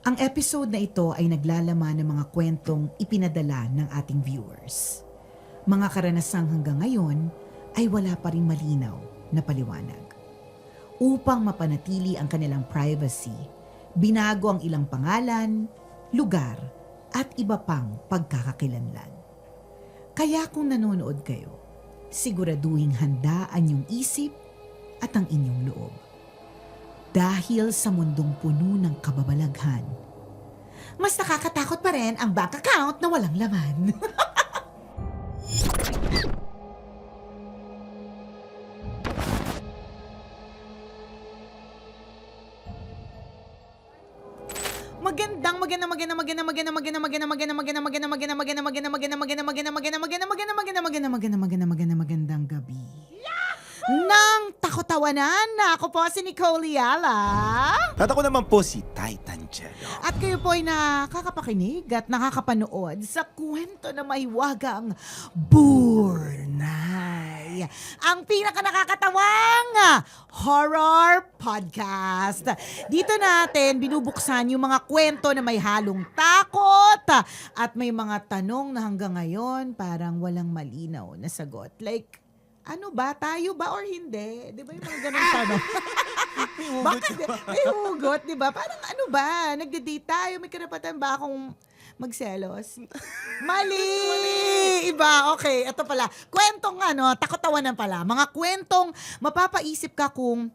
Ang episode na ito ay naglalaman ng mga kwentong ipinadala ng ating viewers. Mga karanasang hanggang ngayon ay wala pa ring malinaw na paliwanag. Upang mapanatili ang kanilang privacy, binago ang ilang pangalan, lugar, at iba pang pagkakakilanlan. Kaya kung nanonood kayo, siguraduhing handa ang inyong isip at ang inyong loob. Dahil sa mundong puno ng kababalaghan, mas nakakatakot pa rin ang bank account na walang laman. Magandang gabi. Nang takotawanan na ako po si Nicole Yala. At ako naman po si Titan Jello. At kayo po ay nakakapakinig at nakakapanood sa kwento na mahiwagang Burnay. Ang pinaka-nakakatawang horror podcast. Dito natin binubuksan yung mga kwento na may halong takot at may mga tanong na hanggang ngayon parang walang malinaw na sagot. Like, ano ba? Tayo ba or hindi? Di ba yung mga ganun tanong? Bakit? May hugot, di ba? Parang ano ba? Nagde-date tayo, may karapatan ba akong magselos? Mali! Iba, okay. Ito pala. Kwentong takotawanan pala. Mga kwentong mapapaisip ka kung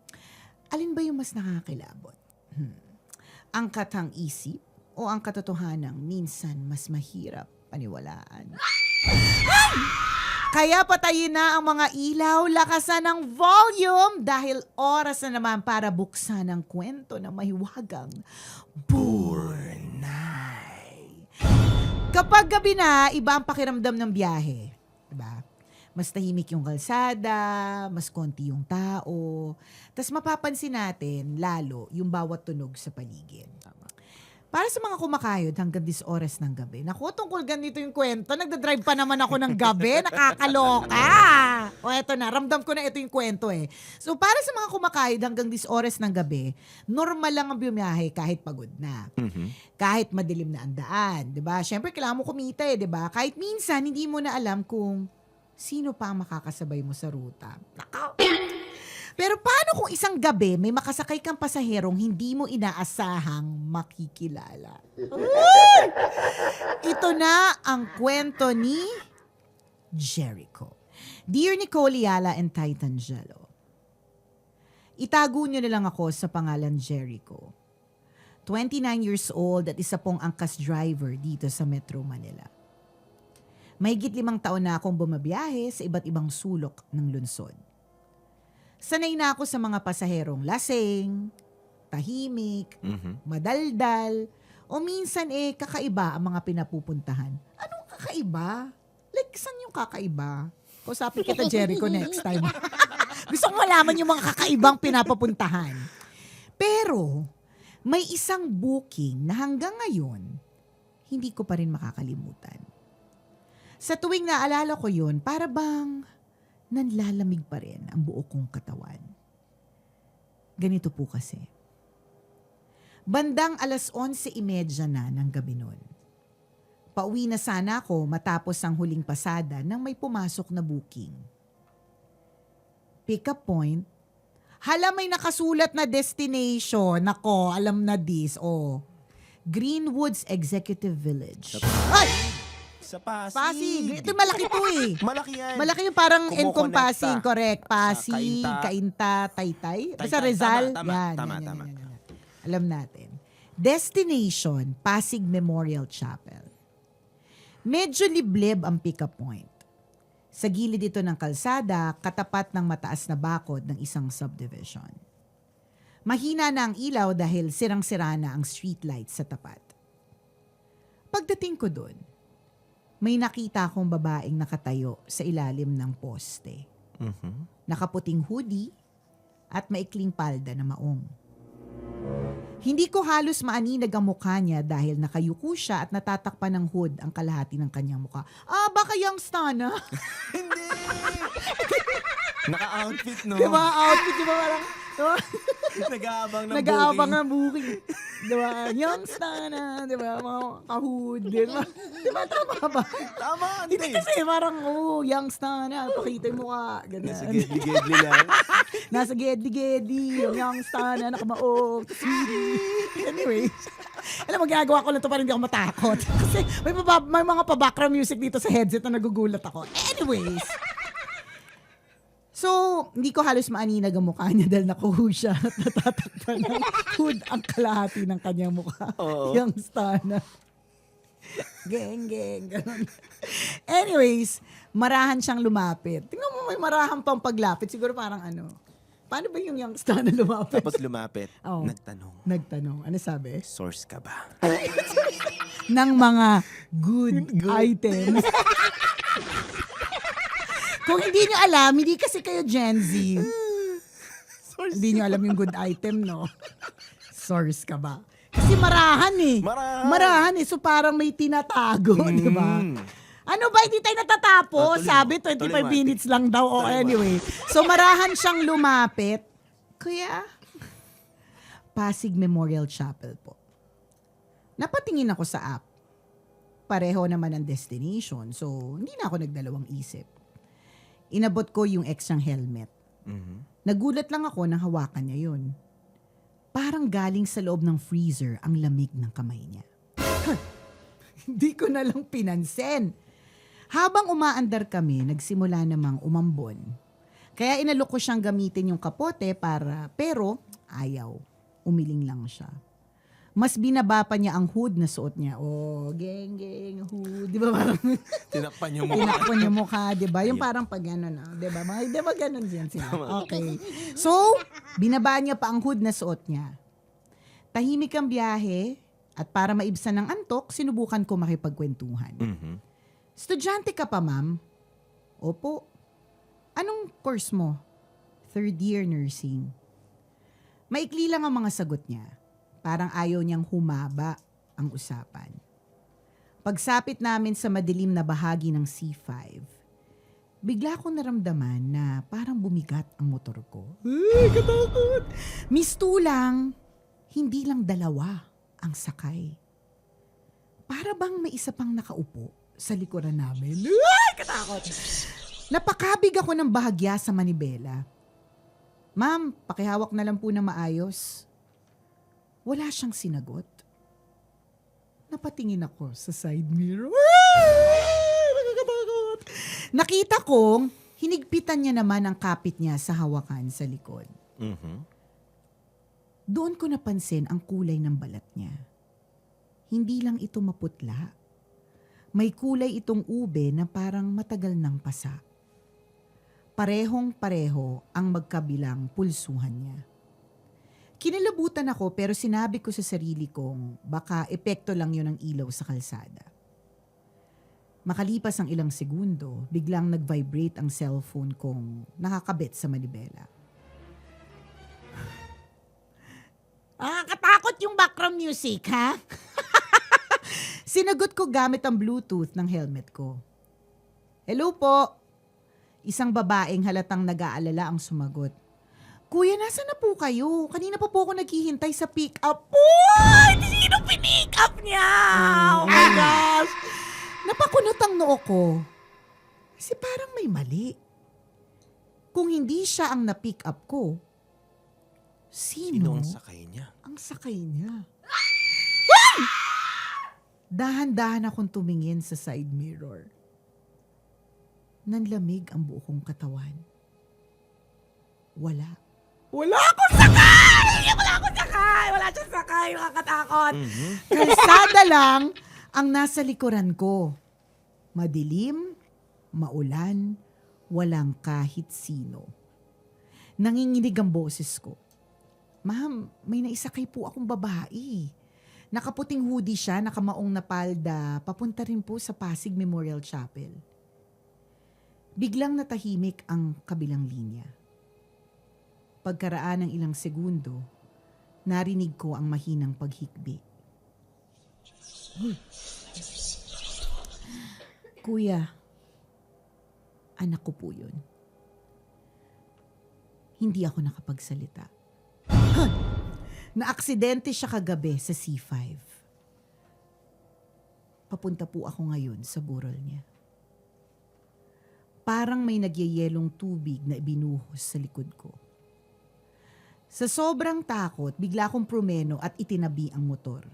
alin ba yung mas nakakilabot? Ang katang isip o ang katotohanang minsan mas mahirap paniwalaan? Kaya patayin na ang mga ilaw, lakasan ng volume dahil oras na naman para buksan ang kwento na mahiwagang Burnay. Kapag gabi na, iba ang pakiramdam ng biyahe. Diba? Mas tahimik yung kalsada, mas konti yung tao. Tapos mapapansin natin, lalo, yung bawat tunog sa paligid. Para sa mga kumakayod hanggang 10 oras ng gabi. Naku, tungkol ganito yung kwento. Nagdadrive pa naman ako ng gabi. Nakakaloka. O eto na, ramdam ko na ito yung kwento eh. So para sa mga kumakayod hanggang 10 oras ng gabi, normal lang ang bumiyahe kahit pagod na. Kahit madilim na ang daan. Diba? Siyempre, kailangan mo kumita eh. Diba? Kahit minsan, hindi mo na alam kung sino pa ang makakasabay mo sa ruta. Nakaw! Pero paano kung isang gabi may makasakay kang pasaherong hindi mo inaasahang makikilala? Ito na ang kwento ni Jericho. Dear Nicole Yala and Titan Jello, itago niyo na lang ako sa pangalan Jericho. 29 years old at isa pong angkas driver dito sa Metro Manila. Mahigit 5 taon na akong bumabiyahe sa iba't ibang sulok ng lungsod. Sanay na ako sa mga pasaherong lasing, tahimik, madaldal, o minsan kakaiba ang mga pinapupuntahan. Anong kakaiba? Like, saan yung kakaiba? Kausapin kita, Jericho, next time. Gusto ko malaman yung mga kakaibang pinapapuntahan. Pero, may isang booking na hanggang ngayon, hindi ko pa rin makakalimutan. Sa tuwing naalala ko yun, para bang nanlalamig pa rin ang buo kong katawan. Ganito po kasi. Bandang 11:30 na ng gabi nun. Pauwi na sana ako matapos ang huling pasada nang may pumasok na booking. Pick up point. Hala, may nakasulat na destination. Nako, alam na this. Greenwoods Executive Village. Ay! Sa Pasig. Pasig. Ito malaki to eh. Malaki yan. Malaki yung parang Kumukonekta. encompassing, correct. Pasig, Kainta. Kainta, Taytay. Basta Taytay. Rizal. Tama. Yan. Alam natin. Destination, Pasig Memorial Chapel. Medyo liblib ang pick-up point. Sa gilid ito ng kalsada, katapat ng mataas na bakod ng isang subdivision. Mahina na ang ilaw dahil sirang-sira na ang streetlight sa tapat. Pagdating ko doon, may nakita akong babaeng nakatayo sa ilalim ng poste. Nakaputing hoodie at maikling palda na maong. Hindi ko halos maaninag ang mukha niya dahil nakayuko siya at natatakpan ng hood ang kalahati ng kanyang mukha. Baka youngstana. Hindi! Naka-outfit, no? Diba? Outfit, diba? Parang Nag-aabang ng Nag-aabang booking. ng booking. Diba? Youngster na, diba? Mga kahood, diba? Diba, tama ba? Tama, Hindi hindi. kasi parang, youngster na, pakita yung mukha, ganyan. Nasa gedli-gedli lang. Nasa gedli-gedli, yung youngster na, nakamaong, anyway. Alam mo, ginagawa ko lang to para hindi ako matakot. Kasi may mga pa-background music dito sa headset na nagugulat ako. Anyways. So, hindi ko halos maaninag ang mukha niya dahil nakuho siya at natatakpan ng hood ang kalahati ng kanyang mukha. Oo. Yung star na. Geng, ganun. Anyways, marahan siyang lumapit. Tingnan mo, may marahan pang paglapit. Siguro parang ano, paano ba yung youngster na lumapit? Tapos lumapit. Oo. Nagtanong. Ano sabi? Source ka ba? Ng mga good items. Kung hindi nyo alam, hindi kasi kayo Gen Z. Hindi nyo alam yung good item, no? Source ka ba? Kasi marahan eh. Marahan. Eh. So parang may tinatago, di ba? Ano ba, hindi tayo natatapos? Tuloy Sabi, mo. 25 Tuloy mo, minutes lang daw. O anyway. So marahan siyang lumapit. Kuya, Pasig Memorial Chapel po. Napatingin ako sa app. Pareho naman ang destination. So, hindi na ako nagdalawang isip. Inabot ko yung extrang helmet. Nagulat lang ako nang hawakan niya yun. Parang galing sa loob ng freezer ang lamig ng kamay niya. Hindi ko na lang pinansin. Habang umaandar kami, nagsimula namang umambon. Kaya inalok ko siyang gamitin yung kapote pero ayaw. Umiling lang siya. Mas binaba pa niya ang hood na suot niya. Oh, geng, hood. Di ba parang Tinakpan yung mukha. tinakpan yung mukha, di ba? Yung parang pag gano'n, di ba? Di ba gano'n yan sila? Okay. So, binaba niya pa ang hood na suot niya. Tahimik ang biyahe at para maibsan ng antok, sinubukan ko makipagkwentuhan. Estudyante ka pa, ma'am? Opo. Anong course mo? 3rd year nursing. Maikli lang ang mga sagot niya. Parang ayaw niyang humaba ang usapan. Pagsapit namin sa madilim na bahagi ng C5, bigla ko naramdaman na parang bumigat ang motor ko. Ay, katakot! Mistulang, hindi lang dalawa ang sakay. Para bang may isa pang nakaupo sa likuran namin. Ay, katakot! Napakabig ako ng bahagya sa manibela. Ma'am, pakihawak na lang po na maayos. Wala siyang sinagot. Napatingin ako sa side mirror. Nakakatakot. Nakita kong hinigpitan niya naman ang kapit niya sa hawakan sa likod. Doon ko napansin ang kulay ng balat niya. Hindi lang ito maputla. May kulay itong ube na parang matagal nang pasa. Parehong-pareho ang magkabilang pulsuhan niya. Kinalabutan ako pero sinabi ko sa sarili kong baka epekto lang yun ng ilaw sa kalsada. Makalipas ang ilang segundo, biglang nag-vibrate ang cellphone kong nakakabit sa manibela. Katakot yung background music, ha? Sinagot ko gamit ang Bluetooth ng helmet ko. Hello po. Isang babaeng halatang nag-aalala ang sumagot. Kuya, nasa na po kayo? Kanina pa po ako naghihintay sa pick-up. Uy! Sino pinick up niya? Oh my gosh! Napakunot ang noo ko. Kasi parang may mali. Kung hindi siya ang na-pick up ko, sino? Sino ang sakay niya? Ang sakay niya. Ay! Dahan-dahan akong tumingin sa side mirror. Nanlamig ang buo kong katawan. Wala akong sakay! Wala siyang sakay! Nakakatakot! Kalsada lang ang nasa likuran ko. Madilim, maulan, walang kahit sino. Nanginginig ang boses ko. Ma'am, may naisakay po akong babae. Nakaputing hoodie siya, nakamaong na palda, papunta rin po sa Pasig Memorial Chapel. Biglang natahimik ang kabilang linya. Pagkaraan ng ilang segundo, narinig ko ang mahinang paghikbi. Kuya, anak ko po yun. Hindi ako nakapagsalita. na aksidente siya kagabi sa C5. Papunta po ako ngayon sa burol niya. Parang may nagyayelong tubig na ibinuhos sa likod ko. Sa sobrang takot, bigla akong prumeno at itinabi ang motor.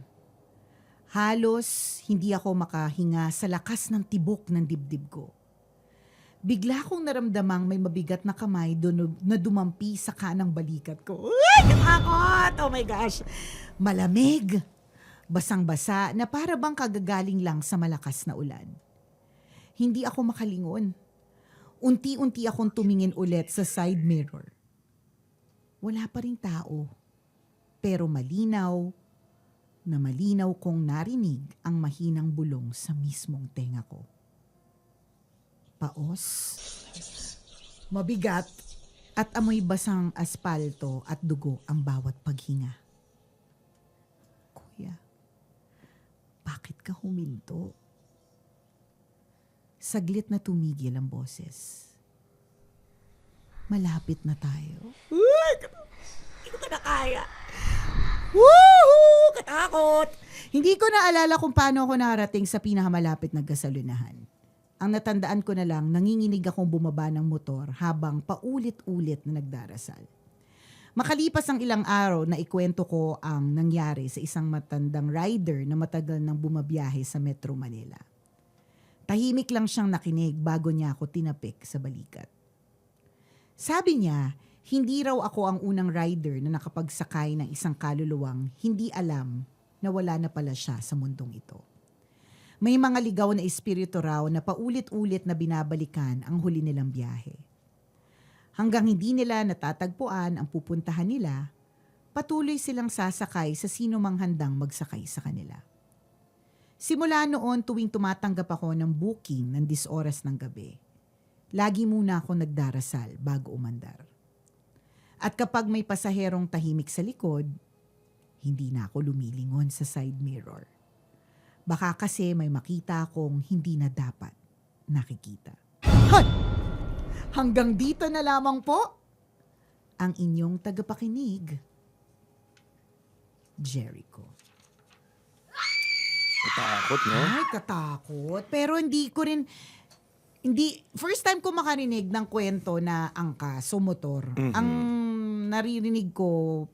Halos hindi ako makahinga sa lakas ng tibok ng dibdib ko. Bigla akong naramdamang may mabigat na kamay na dumampi sa kanang balikat ko. Ay, katakot! Oh my gosh! Malamig! Basang-basa na para bang kagagaling lang sa malakas na ulan. Hindi ako makalingon. Unti-unti akong tumingin ulit sa side mirror. Wala pa ring tao. Pero malinaw kong narinig ang mahinang bulong sa mismong tenga ko. Paos, mabigat, at amoy basang aspalto at dugo ang bawat paghinga. Kuya, bakit ka huminto? Saglit na tumigil ang boses. Malapit na tayo. Hindi ko na kaya. Woohoo! Katakot! Hindi ko na alala kung paano ako nakarating sa pinakamalapit na gasolinahan. Ang natandaan ko na lang, nanginginig akong bumaba ng motor habang paulit-ulit na nagdarasal. Makalipas ang ilang araw na ikwento ko ang nangyari sa isang matandang rider na matagal nang bumabiyahe sa Metro Manila. Tahimik lang siyang nakinig bago niya ako tinapik sa balikat. Sabi niya, hindi raw ako ang unang rider na nakapagsakay ng isang kaluluwang hindi alam na wala na pala siya sa mundong ito. May mga ligaw na espiritu raw na paulit-ulit na binabalikan ang huli nilang biyahe. Hanggang hindi nila natatagpuan ang pupuntahan nila, patuloy silang sasakay sa sino mang handang magsakay sa kanila. Simula noon tuwing tumatanggap ako ng booking ng 10 oras ng gabi, lagi muna ako nagdarasal bago umandar. At kapag may pasaherong tahimik sa likod, hindi na ako lumilingon sa side mirror. Baka kasi may makita akong hindi na dapat nakikita. Hoy! Hanggang dito na lamang po ang inyong tagapakinig, Jericho. Katakot, no? Ay, katakot. Pero first time ko makarinig ng kwento na angkas o motor. Mhm. Ang naririnig ko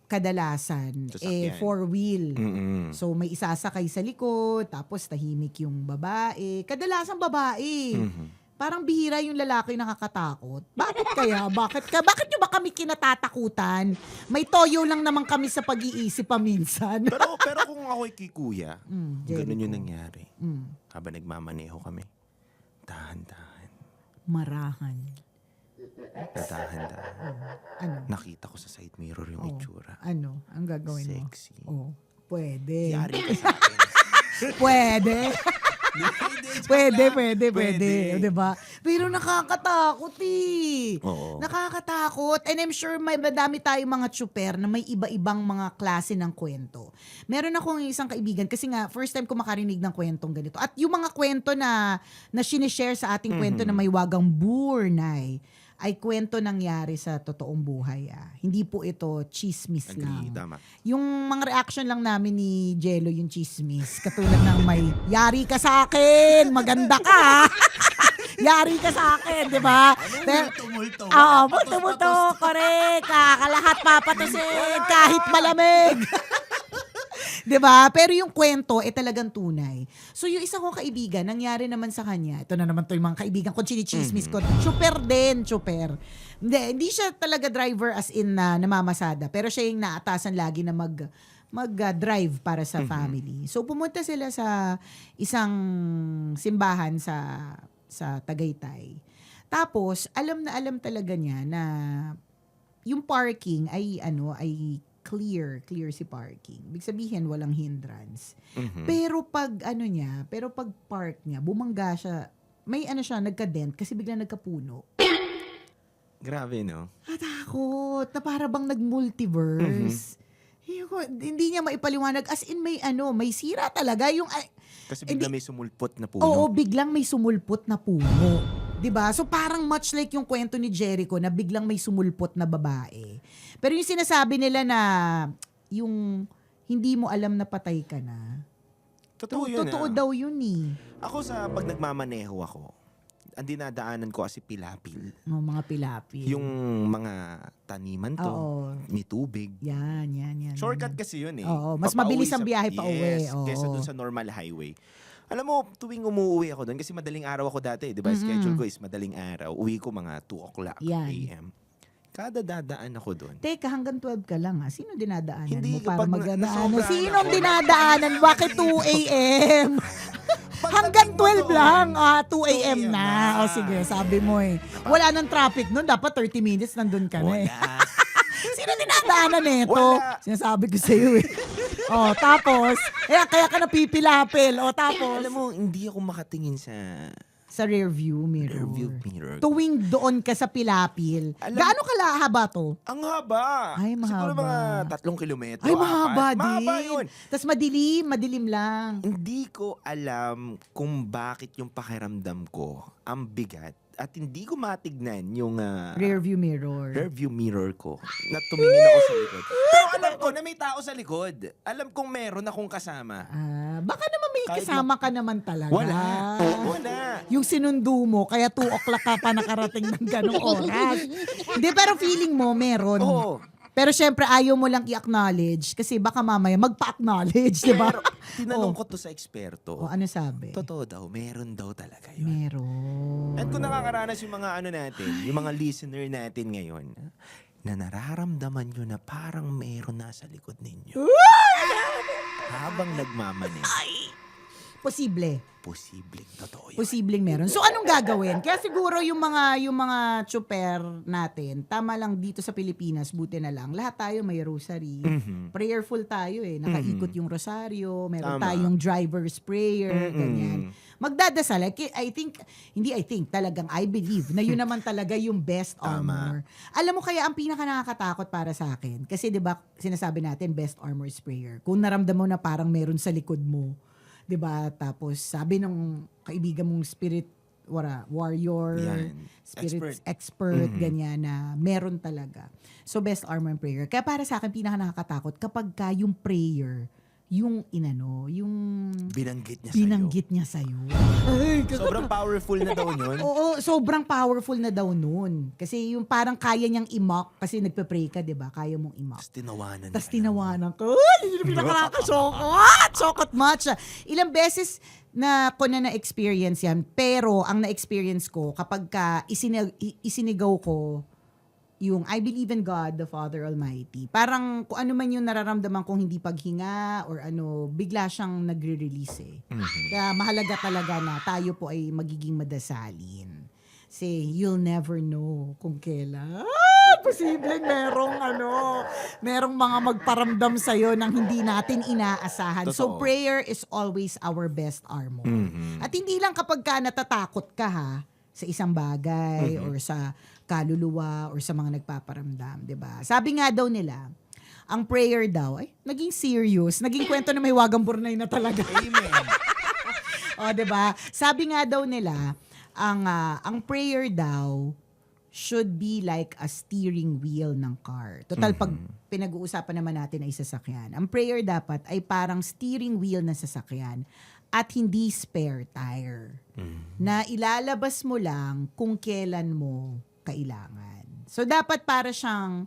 kadalasan, Sasakyan. 4-wheel. Mm-mm. So may isasakay sa likod, tapos tahimik yung babae. Kadalasan babae. Mhm. Parang bihira yung lalaki nakakatakot. Bakit kaya? Bakit nyo ba kami kinatatakutan? May toyo lang naman kami sa pag-iisip paminsan. Pero kung ako'y kikuya, Jericho. ganun yung nangyari. Mm, Habang nagmamaneho kami, dahan-dahan, marahan. dahan-dahan. Ano? Nakita ko sa side mirror yung Oh. itsura. Ano? Ang gagawin mo? Sexy. Oh, pwede. Yari ka sa akin. Pwede. Pwede. Pwede. Diba? Pero nakakatakot eh. Oo. Nakakatakot. And I'm sure may madami tayong mga tsuper na may iba-ibang mga klase ng kwento. Meron akong isang kaibigan kasi nga first time ko makarinig ng kwentong ganito. At yung mga kwento na sinishare sa ating kwento na may wagang burnay ay kwento nangyari sa totoong buhay. Hindi po ito chismis Agree, lang. tama. Yung mga reaction lang namin ni Jello yung chismis. Katulad ng may, yari ka sa akin, maganda ka. Yari ka sa akin, di ba? Tumulto. Oo, multo, correct. Kakalahat papatusin kahit malamig. Di ba? Pero yung kwento, talagang tunay. So yung isa kong kaibigan, nangyari naman sa kanya, ito na naman to yung mga kaibigan ko, chinichismis ko, super. Hindi siya talaga driver as in na namamasada, pero siya yung naatasan lagi na mag-drive para sa family. So pumunta sila sa isang simbahan sa Tagaytay. Tapos, alam na alam talaga niya na yung parking ay clear si parking. Ibig sabihin walang hindrance. Mhm. Pero pag park niya, bumangga siya, may nagka-dent kasi biglang nagkapuno. Grabe, no? Natakot, na para bang nag-multiverse. Hindi niya maipaliwanag as in may sira talaga yung Kasi bigla may sumulpot na oo, puno. biglang may sumulpot na puno. 'Di ba? So parang much like yung kwento ni Jericho na biglang may sumulpot na babae. Pero yung sinasabi nila na yung hindi mo alam na patay ka na. Totoo yun. Totoo daw yun eh. Ako pag nagmamaneho ako, ang dinadaanan ko kasi pilapil. Mga pilapil. Yung mga taniman to, Oo. may tubig. Yan. Shortcut kasi yun eh. Oo, mas Papauwi mabilis ang biyahe pa uwi. Yes, Oo. kesa dun sa normal highway. Alam mo, tuwing umuwi ako doon, kasi madaling araw ako dati, di ba? Schedule ko is madaling araw. Uwi ko mga 2 o'clock Yan. a.m. Kada dadaan ako doon. Teka, hanggang 12 ka lang ha. Sino dinadaanan Hindi, mo para kapag magdadaanan? nasobrahan Sinong ako, dinadaanan? Bakit 2 a.m.? Hanggang 12 lang. 2 a.m. na. O sige, sabi mo eh. Wala nang traffic nun. Dapat 30 minutes nandun ka na eh. Wala. Sino dinadaanan nito? Wala. Sinasabi ko sa'yo eh. Tapos, kaya ka napipilapil. Tapos, Alam mo, hindi ako makatingin sa rear view mirror. mirror. Tuwing doon ka sa pilapil. Gaano kalahaba to? Ang haba. Ay, Siguro mahaba. mga 3 kilometro. Ay, mahaba 4. din. Mahaba yun. Tapos madilim lang. Hindi ko alam kung bakit yung pakiramdam ko ang bigat at hindi ko matignan yung Rear view mirror. rearview mirror ko na tumingin ako sa likod. Pero alam ko na may tao sa likod. Alam kong meron akong kasama. Baka naman may Kahit kasama ka naman talaga. Wala. Yung sinundo mo, kaya 2 o'clock ka pa nakarating ng ganong oras. Hindi, pero feeling mo, meron. Oo. Pero syempre, ayaw mo lang i-acknowledge kasi baka mamaya magpa-acknowledge, di ba? Tinanong ko to sa eksperto. Ano sabi? Totoo daw, meron daw talaga yun. Meron. At kung nakakaranas yung mga natin, yung mga listener natin ngayon, na nararamdaman nyo na parang meron nasa likod ninyo. Habang nagmamaneho. Posible. Posibleng totoo yun. Posibleng meron. So anong gagawin? Kaya siguro yung mga tsuper natin, tama lang dito sa Pilipinas, buti na lang. Lahat tayo may rosary. Prayerful tayo eh. Nakaikot yung rosaryo, meron Tama. tayong driver's prayer, ganyan. Magdadasal. Talagang I believe na yun naman talaga yung best armor. Alam mo kaya ang pinaka nakakatakot para sa akin, kasi 'di ba sinasabi natin best armor is prayer. Kung naramdam mo na parang meron sa likod mo, 'di ba? Tapos sabi ng kaibigan mong spirit warrior, Yan. spirit expert, ganyan na meron talaga. So best armor and prayer. Kaya para sa akin pinaka nakakatakot kapag yung prayer, yung binanggit niya sa'yo. Ay, Sobrang powerful na daw yun. Oo, sobrang powerful na daw nun. Kasi yung parang kaya niyang i-mock kasi nagpe-pray ka, 'di ba? Kaya mong i-mock. Tapos Tinawanan ko. Ay, hindi na pinakakasokot. Sokot much. Ilang beses na ko na na-experience yan. Pero ang na-experience ko kapag isinigaw ko yung I believe in God, the Father Almighty. Parang kung ano man yung nararamdaman kong hindi paghinga or bigla siyang nagre-release eh. Kaya mahalaga talaga na tayo po ay magiging madasalin. Kasi you'll never know kung kailan. Posibleng merong mga magparamdam sa'yo nang hindi natin inaasahan. So Totoo. prayer is always our best armor. At hindi lang kapag ka natatakot ka sa isang bagay or sa kaluluwa or sa mga nagpaparamdam, 'di ba? Sabi nga daw nila, ang prayer daw ay naging serious, naging kwento na may wagang burnay na talaga. Amen. 'Di ba? Sabi nga daw nila, ang prayer daw should be like a steering wheel ng car. Total, pag pinag-uusapan naman natin ay sasakyan, ang prayer dapat ay parang steering wheel ng sasakyan at hindi spare tire. Na ilalabas mo lang kung kailan mo kailangan. So, dapat para siyang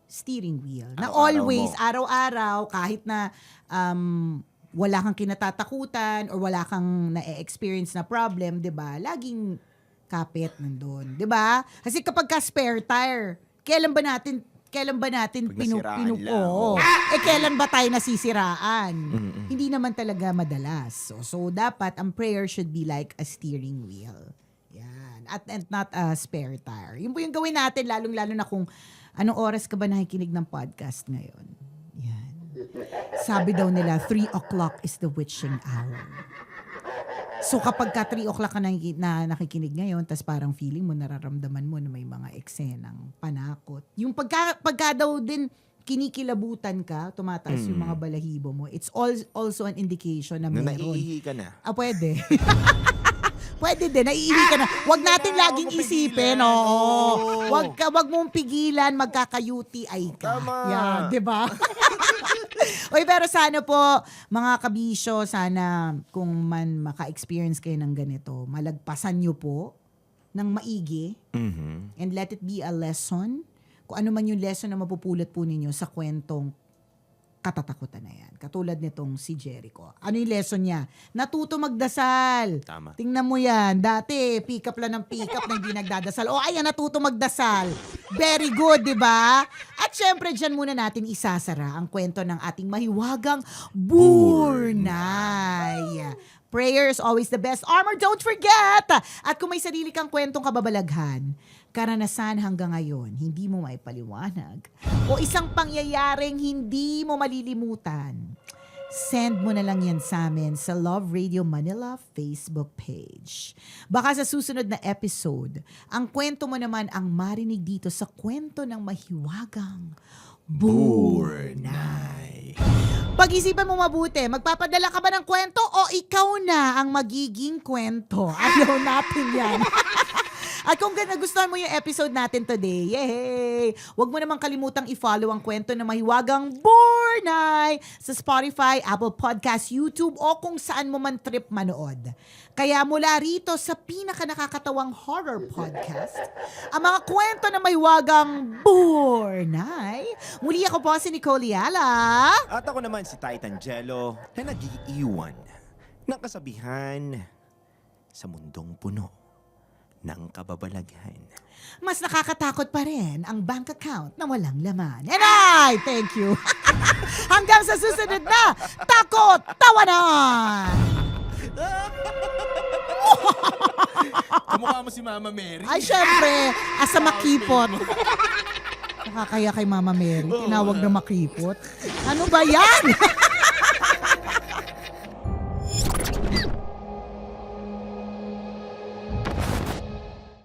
steering wheel. Na Araw-araw always, mo. araw-araw, kahit na wala kang kinatatakutan or wala kang na-experience na problem, 'di ba? Laging kapit nandun, 'di ba? Kasi kapag ka spare tire, kailan ba natin Pag nasiraan lang. Oo. Kailan ba tayo nasisiraan? Hindi naman talaga madalas. So dapat ang prayer should be like a steering wheel. Yan. And not a spare tire. Yun po yung gawin natin, lalong-lalo na kung anong oras ka ba nakikinig ng podcast ngayon. Yan. Sabi daw nila, 3 o'clock is the witching hour. So kapag ka 3 o'clock ka na nakikinig ngayon, tas parang feeling mo, nararamdaman mo na may mga eksenang panakot. Yung pagka daw din kinikilabutan ka, tumataas yung mga balahibo mo, it's also an indication na Na meron. naiihi ka na. Pwede. Pwede din, naiihi ka na. Huwag natin laging isipin, oo. Huwag mong pigilan, magkaka-UTI ka. Tama. Yan, di ba? Uy, pero sana po, mga kabisyo, sana kung man maka-experience kayo ng ganito, malagpasan nyo po ng maigi Mhm. and let it be a lesson. Kung ano man yung lesson na mapupulot po ninyo sa kwentong katatakutan na yan. Katulad nitong si Jericho. Ano yung lesson niya? Natuto magdasal. Tama. Tingnan mo yan. Dati, pick up lang ng pick up na hindi nagdadasal. O ayan, natuto magdasal. Very good, di ba? At syempre, dyan muna natin isasara ang kwento ng ating mahiwagang Burnay. Prayer is always the best armor, don't forget! At kung may sarili kang kwentong kababalaghan, karanasan hanggang ngayon, hindi mo maipaliwanag, o isang pangyayaring hindi mo malilimutan, send mo na lang yan sa amin sa Love Radio Manila Facebook page. Baka sa susunod na episode, ang kwento mo naman ang marinig dito sa kwento ng mahiwagang Burnay. Pag-isipan mo mabuti, magpapadala ka ba ng kwento o ikaw na ang magiging kwento? Ayaw natin yan. At kung nagustuhan mo yung episode natin today, yay! Huwag mo namang kalimutang i-follow ang kwento ng mahiwagang Burnay sa Spotify, Apple Podcast, YouTube o kung saan mo man trip manood. Kaya mula rito sa pinaka-nakakatawang horror podcast, ang mga kwento ng mahiwagang Burnay. Muli ako po si Nicole Yala. At ako naman si Titan Jello na nag-iiwan ng kasabihan sa mundong puno ng kababalaghan. Mas nakakatakot pa rin ang bank account na walang laman. And I thank you. Hanggang sa susunod na Takot Tawanan! Kamukha mo si Mama Mary. Ay, syempre, asa makipot. Nakakaya kay Mama Mary, tinawag na makipot. Ano ba yan?